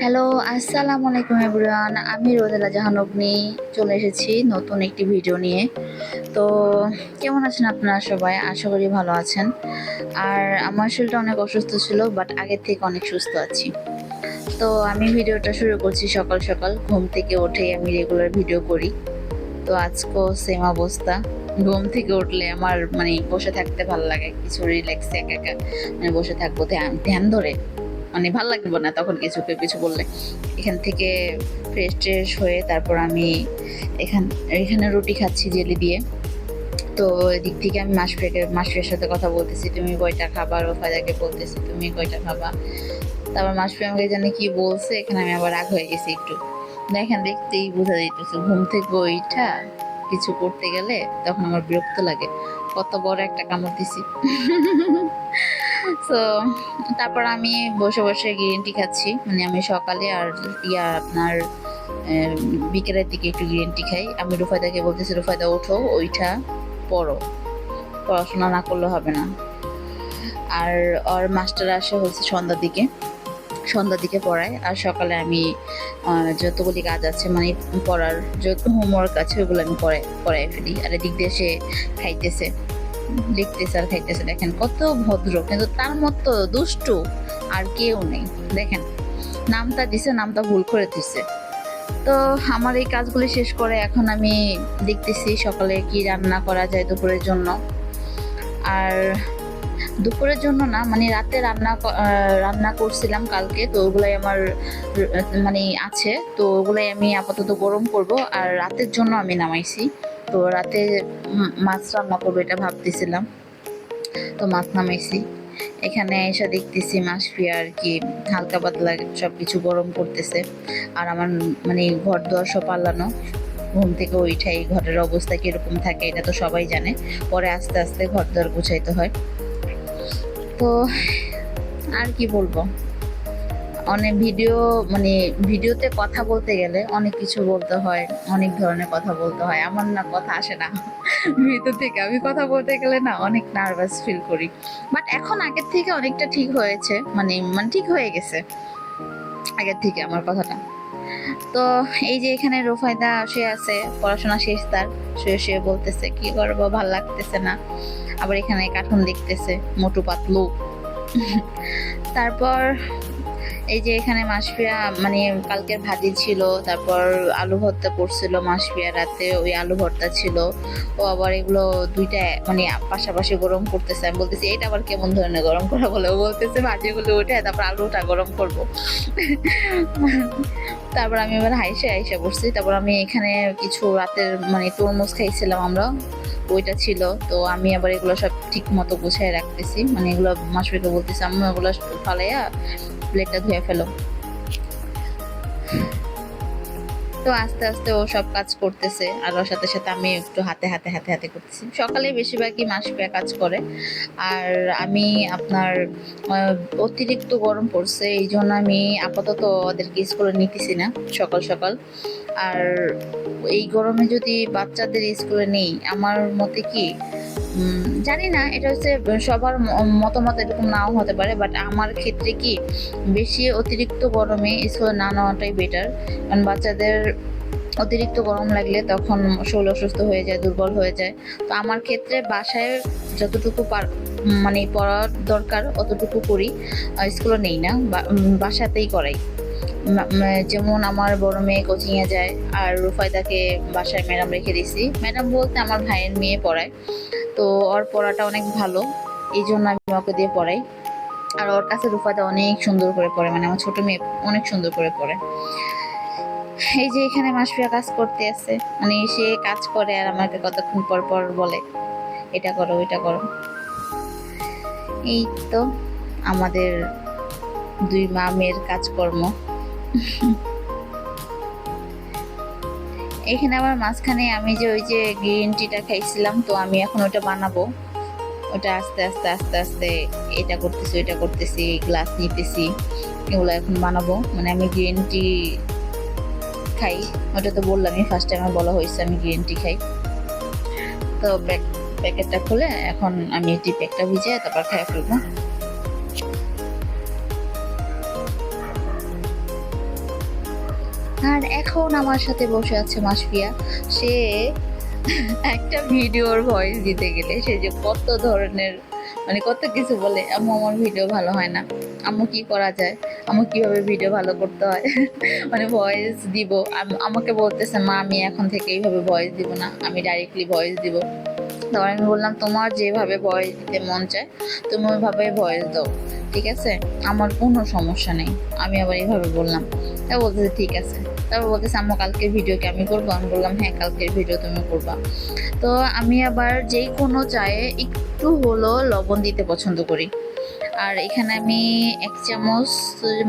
Hello, আসসালামু আলাইকুম everyone. আমি রোদেলা জাহান অগ্নি চলে এসেছি নতুন একটি ভিডিও নিয়ে। তো কেমন আছেন আপনারা সবাই? আশা করি ভালো আছেন। আর আমার শরীরটা অনেক অসুস্থ ছিল, বাট আগের থেকে অনেক সুস্থ আছি। তো আমি ভিডিওটা শুরু করছি সকাল সকাল। ঘুম থেকে উঠেই আমি রেগুলার ভিডিও করি। তো আজকেও সেম অবস্থা। ঘুম থেকে উঠলে আমার বসে থাকতে ভালো লাগে, কিছু রিল্যাক্স একা একা বসে থাকবো ধ্যান ধ্যান ধরে। ভাল লাগবে না তখন কেউ কিছু বললে। এখান থেকে ফ্রেশ ট্রেশ হয়ে তারপর আমি এখানে রুটি খাচ্ছি জেলি দিয়ে। তো এদিক থেকে আমি মাসফিয়ার সাথে কথা বলতেছি, তুমি কয়টা খাবা, রোফাদাকে বলতেছি তুমি কয়টা খাবা। তারপর মাসফিয়া আমাকে জানি কি বলছে, এখানে আমি আবার রাগ হয়ে গেছি একটু। দেখেন, দেখতেই বোঝা যাইতেছে ঘুম থেকে ওইটা কিছু করতে গেলে তখন আমার বিরক্ত লাগে, কত বড় একটা কামড় দিছি। তো তারপর আমি বসে বসে গ্রিন টি খাচ্ছি, আমি সকালে আর আপনার বিকেলের দিকে একটু গ্রিন টি খাই। আমি রুফায়দাকে বলতেছি, রুফায়দা ওঠো, ওইটা পড়ো, পড়াশোনা না করলে হবে না। আর ওর মাস্টার আসে হচ্ছে সন্ধ্যার দিকে পড়ায়। আর সকালে আমি যতগুলি কাজ আছে পড়ার যত হোমওয়ার্ক আছে ওগুলো আমি পড়াই ফেলি। আর এদিক দিয়ে সে খাইতেছে, লিখতেছে আর খাইতেছে। দেখেন কত ভদ্র, কিন্তু তার মতো দুষ্টু আর কেউ নেই। দেখেন, নামটা দিছে, নামটা ভুল করে দিছে। তো আমার এই কাজগুলি শেষ করে এখন আমি দেখতেছি সকালে কি রান্না করা যায় দুপুরের জন্য। আর দুপুরের জন্য না, রাতে রান্না করছিলাম কালকে, তো ওগুলাই আমার আছে। তো ওগুলাই আমি আপাতত গরম করব, আর রাতের জন্য আমি নামাইছি। তো রাতে মাছ রান্না করবো এটা ভাবতেছিলাম, তো মাছ নামাইছি। এখানে এসে দেখতেছি মাসফিয়া আর কি হালকা পাতলা সব কিছু গরম করতেছে। আর আমার ঘর দুয়ার সব পাল্লানো। ঘুম থেকে ওইটাই ঘরের অবস্থা কিরকম থাকে এটা তো সবাই জানে, পরে আস্তে আস্তে ঘর দুয়ার গুছাইতে হয়। তো আর কি বলবো, অনেক ভিডিওতে কথা বলতে গেলে অনেক কিছু বলতে হয়, অনেক ধরনের কথা বলতে হয়। আমার না কথা আসে না ভিতর থেকে। আমি কথা বলতে গেলে না অনেক নার্ভাস ফিল করি। বাট এখন আগের থেকে অনেকটা ঠিক হয়েছে, ঠিক হয়ে গেছে আগের থেকে আমার কথাটা। তো এই যে এখানে রোফায়দা শুয়ে আছে, পড়াশোনা শেষ তার, শুয়ে বলতেছে কি করবো, ভাল লাগতেছে না। আবার এখানে কার্টুন দেখতেছে মোটু পাতলু। তারপর এই যে এখানে মাসফিয়া কালকের ভাজি ছিল, তারপর আলু ভর্তা করছিল মাসফিয়া, রাতে ওই আলু ভর্তা ছিল। ও আবার এগুলো দুইটা পাশাপাশি গরম করতেছে। আমি বলতেছি এটা আবার কেমন ধরনের গরম করা বলে, ও বলতেছে ভাজিগুলো উঠে তারপর আলুটা গরম করব। তারপর আমি এবার হাইসা বসছি। তারপর আমি এখানে কিছু রাতের তরমুজ খাইছিলাম আমরা, ওইটা ছিল। তো আমি আবার এগুলো সব ঠিক মতো গুছাই রাখতেছি, এগুলো মাসফিয়াকে বলতেছি আম্মু এগুলো ফালাইয়া প্লেটটা ধুয়ে ফেলো। তো আস্তে আস্তে ও সব কাজ করতেছে, আর ওর সাথে সাথে আমি একটু হাতে করতেছি। সকালে বেশিরভাগই মাসফিয়া কাজ করে। আর আমি আপনার অতিরিক্ত গরম পড়ছে, এই জন্য আমি আপাতত ওদেরকে স্কুলে নিতেছি না সকাল সকাল। আর এই গরমে যদি বাচ্চাদের স্কুলে নেই, আমার মতে কি জানি না, এটা হচ্ছে সবার মতামত এরকম নাও হতে পারে, বাট আমার ক্ষেত্রে কি বেশি অতিরিক্ত গরমে স্কুলে না নেওয়াটাই বেটার। কারণ বাচ্চাদের অতিরিক্ত গরম লাগলে তখন শরীর অসুস্থ হয়ে যায়, দুর্বল হয়ে যায়। তো আমার ক্ষেত্রে বাসায় যতটুকু পড়ার দরকার অতটুকু করি, স্কুলে নেই না, বাসাতেই করাই। যেমন আমার বড় মেয়ে কোচিংয়ে যায়, আর রুফায়দাকে বাসায় ম্যাডাম রেখে দিছি। ম্যাডাম বলতে আমার ভাইয়ের মেয়ে পড়ায়, তো ওর পড়াটা অনেক ভালো, এই জন্য আমি ওকে দিয়ে পড়াই। আর ওর কাছে রুফায়দা অনেক সুন্দর করে পড়ে, আমার ছোট মেয়ে অনেক সুন্দর করে পড়ে। এই যে এখানে মাসফিয়া কাজ করতে আছে, সে কাজ করে আর আমাকে কতক্ষণ পর পর বলে এটা করো ওইটা করো। এই তো আমাদের দুই মা মেয়ের কাজকর্ম। এখানে আবার মাঝখানে আমি যে ওই যে গ্রিন টিটা খাইছিলাম, তো আমি এখন ওটা বানাবো। ওটা আস্তে আস্তে আস্তে আস্তে এটা করতেছি ওইটা করতেছি, গ্লাস নিতেছি, এগুলো এখন বানাবো। আমি গ্রিন টি খাই, ওটা তো বললামই, ফার্স্ট টাইমে বলা হয়েছে আমি গ্রিন টি খাই। তো প্যাকেটটা খুলে এখন আমি টি প্যাকটা ভিজে তারপর খাই ফেলবো। আর এখন আমার সাথে বসে আছে মাসফিয়া। সে একটা ভিডিওর ভয়েস দিতে গেলে সে যে কত ধরনের মানে কত কিছু বলে, আম্মু আমার ভিডিও ভালো হয় না, আম্মু কি করা যায়, আম্মু কিভাবে ভিডিও ভালো করতে হয় মানে ভয়েস দিব। আমাকে বলতেছে মা আমি এখন থেকে এইভাবে ভয়েস দিব না, আমি ডাইরেক্টলি ভয়েস দিব। তখন আমি বললাম তোমার যেভাবে ভয়েস দিতে মন চায় তুমি ওইভাবে ভয়েস দাও, ঠিক আছে, আমার কোনো সমস্যা নেই। আমি আবার এইভাবে বললাম, তা বলতেছে ঠিক আছে। তারপর বলতেছে আম্মু কালকের ভিডিও কি আমি করবো? আমি বললাম হ্যাঁ কালকের ভিডিও তুমি করবা। তো আমি আবার যেই কোনো চায়ে একটু হলো লবণ দিতে পছন্দ করি। আর এখানে আমি 1 চামচ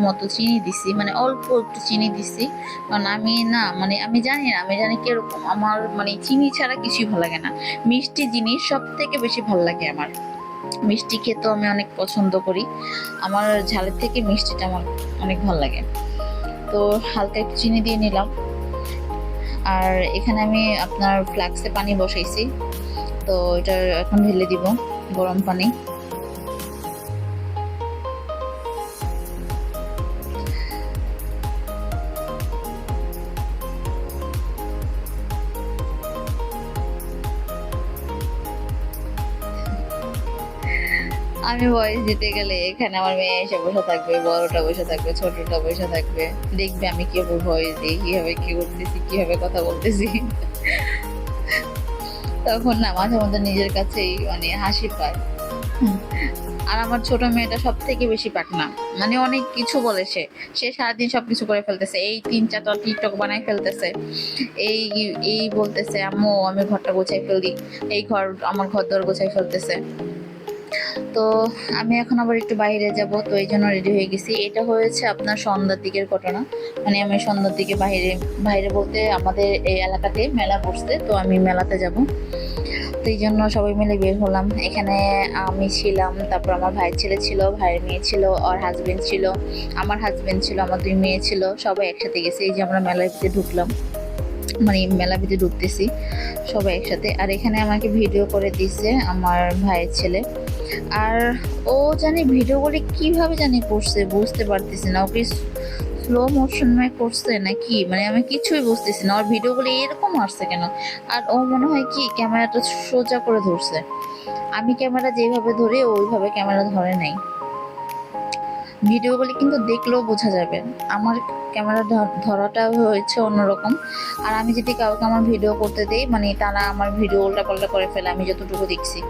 মতো চিনি দিছি, মানে অল্প একটু চিনি দিছি, কারণ আমি না মানে আমি জানি না, আমি জানি কিরকম আমার মানে চিনি ছাড়া কিছুই ভালো লাগে না। মিষ্টি জিনিস সব থেকে বেশি ভালো লাগে আমার। মিষ্টি খেতেও আমি অনেক পছন্দ করি, আমার ঝালের থেকে মিষ্টিটা আমার অনেক ভালো লাগে। তো হালকা একটু চিনি দিয়ে নিলাম। আর এখানে আমি আপনার ফ্লাক্সে পানি বসাইছি, তো এটা এখন ঢেলে দিব গরম পানি। আমি ভয়েস দিতে গেলে এখানে আমার মেয়ে এসে বসে থাকবে, বড়টা বসে থাকবে, ছোটটা বসে থাকবে, দেখবে আমি কিভাবে ভয়েস দিই, কিভাবে কি করতেছি, কিভাবে কথা বলতেছি। তখন না মাঝে মধ্যে নিজের কাছেই মানে হাসি পায়। আর আমার ছোট মেয়েটা সব থেকে বেশি পাকনা, মানে অনেক কিছু বলে সে সে সারাদিন সবকিছু করে ফেলতেছে, এই 3-4টা টিকটক বানাই ফেলতেছে, এই এই বলতেছে আম্মু আমি ঘরটা গোছাই ফেলি, এই ঘর আমার ঘর দর গোছাই ফেলতেছে। তো আমি এখন আবার একটু বাইরে যাব, তো এই জন্য রেডি হয়ে গেছি। এটা হয়েছে আপনার সন্ধ্যার দিকের ঘটনা, মানে আমি সন্ধ্যার দিকে বাইরে বাইরে বলতে আমাদের এই এলাকাতে মেলা বসছে, তো আমি মেলাতে যাব, তো এই জন্য সবাই মিলে বের হলাম। এখানে আমি ছিলাম, তারপর আমার ভাইয়ের ছেলে ছিল, ভাইয়ের মেয়ে ছিল, আর হাজবেন্ড ছিল, আমার হাজবেন্ড ছিল, আমার 2 মেয়ে ছিল, সবাই একসাথে গেছি। এই যে আমরা মেলার ভিতরে ঢুকলাম, মানে মেলা ভিতরে ঢুকতেছি সবাই একসাথে। আর এখানে আমাকে ভিডিও করে দিছে আমার ভাইয়ের ছেলে। আর ও জানি ভিডিওগুলি কিভাবে জানি করছে বুঝতে পারতেছি না, ওকে স্লো মোশনে করছে নাকি, মানে আমি কিছুই বুঝতেছি না, ওর ভিডিওগুলি এরকম আসছে কেন। আর ও মনে হয় কি ক্যামেরাটা সোজা করে ধরছে, আমি ক্যামেরা যেভাবে ধরি ও ওইভাবে ক্যামেরা ধরে নাই। ভিডিওগুলি কিন্তু দেখলেও বোঝা যাবে আমার ক্যামেরা ধরাটা হয়েছে অন্যরকম। আর আমি যদি কাউকে আমার ভিডিও করতে দিই মানে তারা আমার ভিডিও উল্টাপাল্টা করে ফেলে, আমি যতটুকু দেখছি।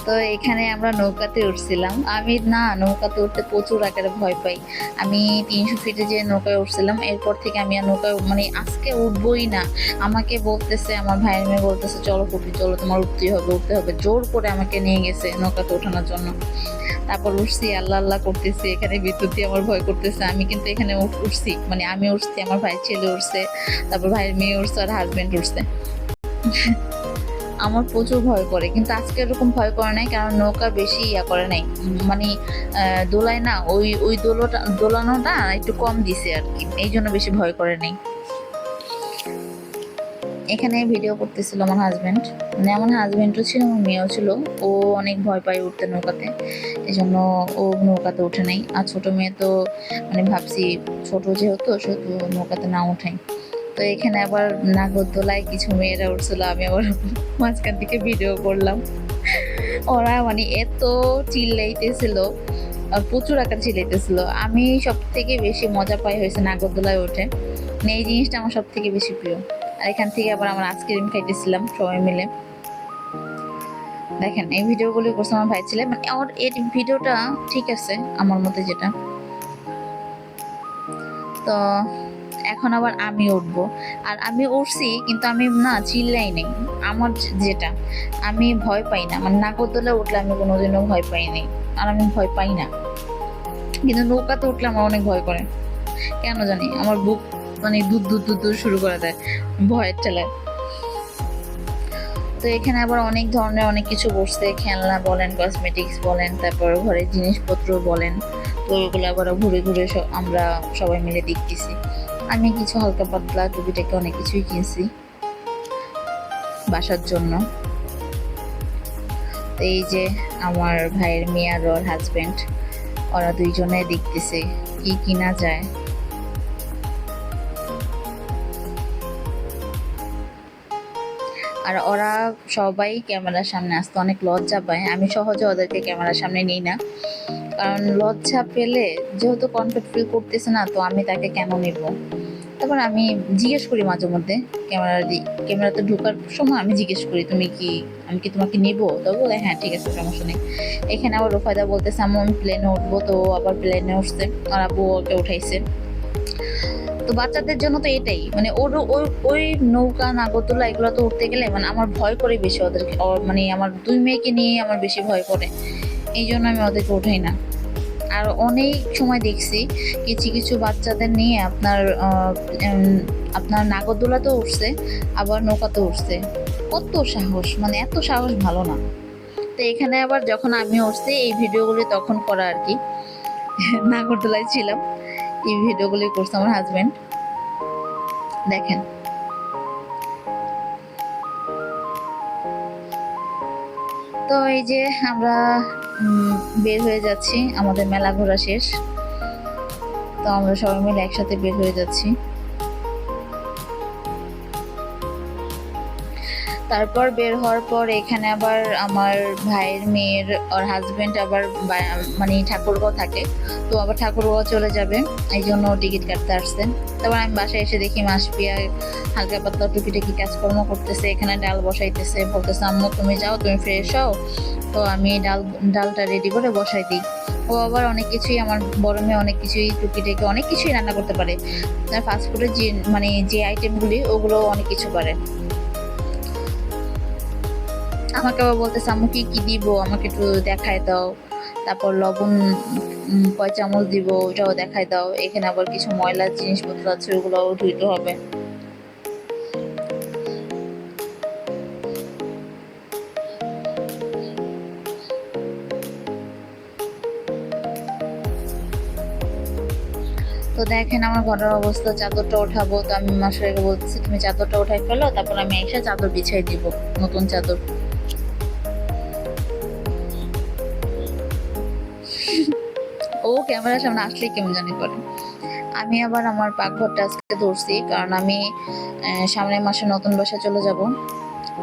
তো এখানে আমরা নৌকাতে উঠছিলাম, আমি না নৌকাতে উঠতে প্রচুর আকারে ভয় পাই। আমি 300 ফিটে যে নৌকায় উঠছিলাম, এরপর থেকে আমি আর নৌকায় মানে আজকে উঠবই না। আমাকে বলতেছে আমার ভাইয়ের মেয়ে বলতেছে চলো পুপি চলো তোমার উঠতেই হবে উঠতে হবে, জোর করে আমাকে নিয়ে গেছে নৌকাতে ওঠানোর জন্য। তারপর উঠছি, আল্লাহ আল্লাহ করতেছি, এখানে বিদ্যুৎ দিয়ে আমার ভয় করতেছে। আমি কিন্তু এখানে উঠছি, মানে আমি উঠছি, আমার ভাইয়ের ছেলে উঠছে, তারপর ভাইয়ের মেয়ে উঠছে, আর হাজবেন্ড উঠছে। আমার প্রচুর ভয় করে, কিন্তু আজকে এরকম ভয় করে নাই, কারণ নৌকা বেশি ইয়া করে নাই, মানে দোলায় না, ওই ওই দোলানোটা একটু কম দিছে আর কি, এই জন্য বেশি ভয় করে নাই। এখানে ভিডিও করতেছিল আমার হাজবেন্ড, মানে আমার হাজবেন্ডও ছিল, আমার মেয়েও ছিল। ও অনেক ভয় পায় উঠতে নৌকাতে, এই জন্য ও নৌকাতে উঠে নাই। আর ছোটো মেয়ে তো মানে ভাবছি ছোট যেহেতু সেহেতু নৌকাতে না উঠাই। তো এখানে আবার নাগরদোলায় কিছু মেয়েরা উঠছিল, আমি আবার মাঝখান থেকে ভিডিও করলাম। ওরা মানে এত চিল্লাইতেছিল, আর প্রচুর আকার চিল্লাইতেছিল। আমি সব থেকে বেশি মজা পাই হয়েছে নাগরদোলায় ওঠে, মানে এই জিনিসটা আমার সব থেকে বেশি প্রিয়। আর এখান থেকে আবার আমার আইসক্রিম খাইতেছিলাম সবাই মিলে। দেখেন এই ভিডিওগুলি করছে আমার ভাই ছেলে, মানে ওর এই ভিডিওটা ঠিক আছে আমার মতে যেটা। তো এখন আবার আমি উঠবো, আর আমি উঠছি কিন্তু আমি না চিল্লাই নেই। আমার যেটা আমি ভয় পাই না, মানে নাগরদোলায় উঠলে আমি কোনোদিনও ভয় পাই নাই, আর আমি ভয় পাই না। কিন্তু নৌকাতে উঠলে আমার অনেক ভয় করে, কেন জানি আমার বুক মানে দুধ দুধ দুধ দুধ শুরু করে দেয় ভয়ের ঠেলায়। তো এখানে আবার অনেক ধরনের অনেক কিছু বসছে, খেলনা বলেন, কসমেটিক্স বলেন, তারপর ঘরের জিনিসপত্র বলেন। তো ওইগুলো আবার ঘুরে ঘুরে আমরা সবাই মিলে দেখতেছি। আমি কিছু হালকা পাতলা টুপিটাকে অনেক কিছুই কিনছি বাসার জন্য। তো এই যে আমার ভাইয়ের মেয়ে আর ওর হাজবেন্ড, ওরা দুইজনে দেখতেছে কি কিনা যায়। আর ওরা সবাই ক্যামেরার সামনে আসতে অনেক লজ্জা পায়। আমি সহজে ওদেরকে ক্যামেরার সামনে নিই না, কারণ লজ্জা পেলে যেহেতু কনফিডেন্ট ফিল করতেছে না, তো আমি তাকে কেন নেব। তারপর আমি জিজ্ঞেস করি মাঝে মধ্যে ক্যামেরাতে ঢোকার সময় আমি জিজ্ঞেস করি, আমি কি তোমাকে নিব? তো বলে হ্যাঁ ঠিক আছে, সমস্যা নেই। এখানে আবার রুফায়দা বলতেছে আমি প্লেনে উঠবো, তো আবার প্লেনে উঠছে, আর আব্বু ওকে উঠাইছে। তো বাচ্চাদের জন্য তো এটাই, মানে ওর ওই ওই নৌকা নাগরদোলা এগুলো তো উঠতে গেলে মানে আমার ভয় করে বেশি ওদেরকে, মানে আমার 2 মেয়েকে নিয়ে আমার বেশি ভয় করে, এই জন্য আমি ওদেরকে উঠাই না। আর অনেক সময় দেখছি কিছু কিছু বাচ্চাদের নিয়ে আপনার নাগরদোলাতেও উঠছে, আবার নৌকাতেও উঠছে। কত সাহস, মানে এত সাহস ভালো না। তো এখানে আবার যখন আমি উঠছি এই ভিডিওগুলি তখন করা আর কি, নাগরদোলায় ছিলাম, এই ভিডিওগুলি করছে আমার হাজবেন্ড, দেখেন। তো এই যে আমরা বের হয়ে যাচ্ছি, আমাদের মেলা ঘোরা শেষ, তো আমরা সবাই মিলে একসাথে বের হয়ে যাচ্ছি। তারপর বের হওয়ার পর এখানে আবার আমার ভাইয়ের মেয়ের ওর হাজবেন্ড আবার মানে ঠাকুরগাঁও থাকে, তো আবার ঠাকুরগাঁও চলে যাবে, এই জন্য টিকিট কাটতে আসছে। তারপর আমি বাসায় এসে দেখি মাসপিয়া হালকা পাতলা টুকিটাকি কাজকর্ম করতেছে, এখানে ডাল বসাইতেছে, বলতেছে আম্মু তুমি যাও, তুমি ফ্রেশ হও, তো আমি ডালটা রেডি করে বসাই দিই। ও আবার অনেক কিছুই, আমার বড় মেয়ে অনেক কিছুই টুকিটাকি অনেক কিছুই রান্না করতে পারে, ফাস্টফুডের যে আইটেমগুলি ওগুলো অনেক কিছু পারে। আমাকে আবার বলতেছে আম্মু কি কি দিব, আমাকে একটু দেখায় দাও, তারপর লবণ কয় চামচ দিব ওটাও দেখায় দাও। এখানে আবার কিছু ময়লার জিনিসপত্র আছে, ওগুলোও ধুইতে হবে। তো দেখেন আমার ঘরের অবস্থা, চাদরটা ওঠাবো, তো আমি মাসুরাকে বলতেছি তুমি চাদরটা উঠাই ফেলো, তারপর আমি এসে চাদর বিছাই দিব, নতুন চাদর। ও ক্যামেরার সামনে আসলেই কেমন জানি করে। আমি আবার আমার পাকঘরটা আজকে ধরছি, কারণ আমি সামনের মাসে নতুন বাসায় চলে যাব।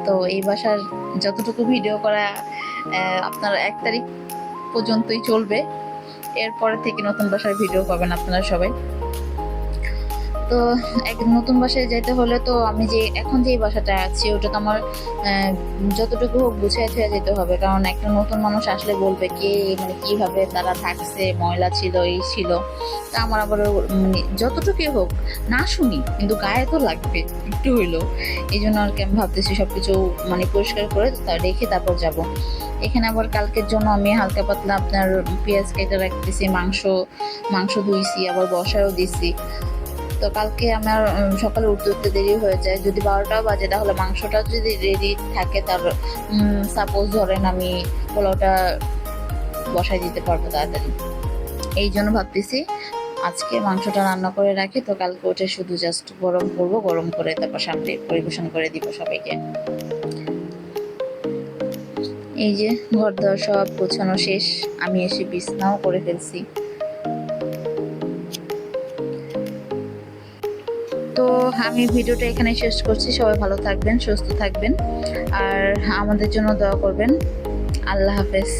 তো এই বাসার যতটুকু ভিডিও করা আপনার 1 তারিখ পর্যন্তই চলবে, এরপরে থেকে নতুন বাসার ভিডিও পাবেন আপনারা সবাই। তো এক নতুন বাসায় যেতে হলে তো আমি যে এখন যে বাসাটা আছি ওটা তো আমার যতটুকু হোক গুছিয়ে থুয়ে যেতে হবে, কারণ একটা নতুন মানুষ আসলে বলবে কে মানে কিভাবে তারা থাকছে, ময়লা ছিল, এই ছিল। তা আমার আবার মানে যতটুকুই হোক না শুনি, কিন্তু গায়ে তো লাগবে একটু হইলেও। এই জন্য আর কি আমি ভাবতেছি সবকিছু মানে পরিষ্কার করে রেখে তারপর যাব। এখানে আবার কালকের জন্য আমি হালকা পাতলা আপনার পেঁয়াজ কেটে রাখতেছি, মাংস ধুইছি, আবার বসায়ও দিছি। তো কালকে আমার সকালে উঠতে উঠতে দেরি হয়ে যায়, যদি 12টাও বাজে তাহলে মাংসটা যদি রেডি থাকে, তার সাপোজ ধরেন আমি পোলাওটা বসাই দিতে পারবো তাড়াতাড়ি। এই জন্য ভাবতেছি আজকে মাংসটা রান্না করে রাখি, তো কালকে ওটা শুধু জাস্ট গরম করবো, গরম করে তারপর সামনে পরিবেশন করে দিব সবাইকে। এই যে ঘর দর সব গোছানো শেষ, আমি এসে বিছনাও করে ফেলছি। তো আমি ভিডিওটা এখানে শেষ করছি, সবাই ভালো থাকবেন, সুস্থ থাকবেন, আর আমাদের জন্য দোয়া করবেন। আল্লাহ হাফেজ।